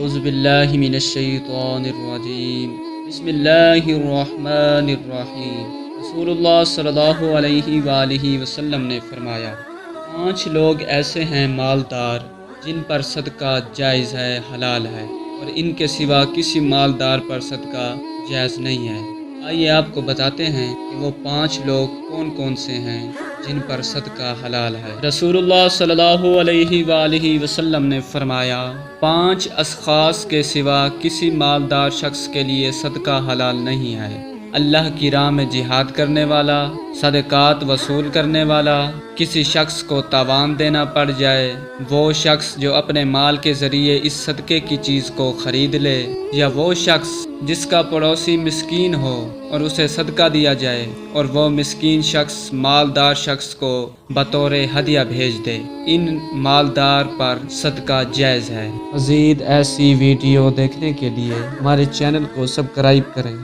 اعوذ باللہ من الشیطان الرجیم بسم اللہ الرحمن الرحیم۔ رسول اللہ صلی اللہ علیہ وآلہ وسلم نے فرمایا، 5 لوگ ایسے ہیں مالدار جن پر صدقہ جائز ہے، حلال ہے، اور ان کے سوا کسی مالدار پر صدقہ جائز نہیں ہے۔ آئیے آپ کو بتاتے ہیں کہ وہ 5 لوگ کون کون سے ہیں جن پر صدقہ حلال ہے۔ رسول اللہ صلی اللہ علیہ وآلہ وسلم نے فرمایا، 5 اشخاص کے سوا کسی مالدار شخص کے لیے صدقہ حلال نہیں ہے: اللہ کی راہ میں جہاد کرنے والا، صدقات وصول کرنے والا، کسی شخص کو تاوان دینا پڑ جائے، وہ شخص جو اپنے مال کے ذریعے اس صدقے کی چیز کو خرید لے، یا وہ شخص جس کا پڑوسی مسکین ہو اور اسے صدقہ دیا جائے اور وہ مسکین شخص مالدار شخص کو بطور ہدیہ بھیج دے۔ ان مالدار پر صدقہ جائز ہے۔ مزید ایسی ویڈیو دیکھنے کے لیے ہمارے چینل کو سبسکرائب کریں۔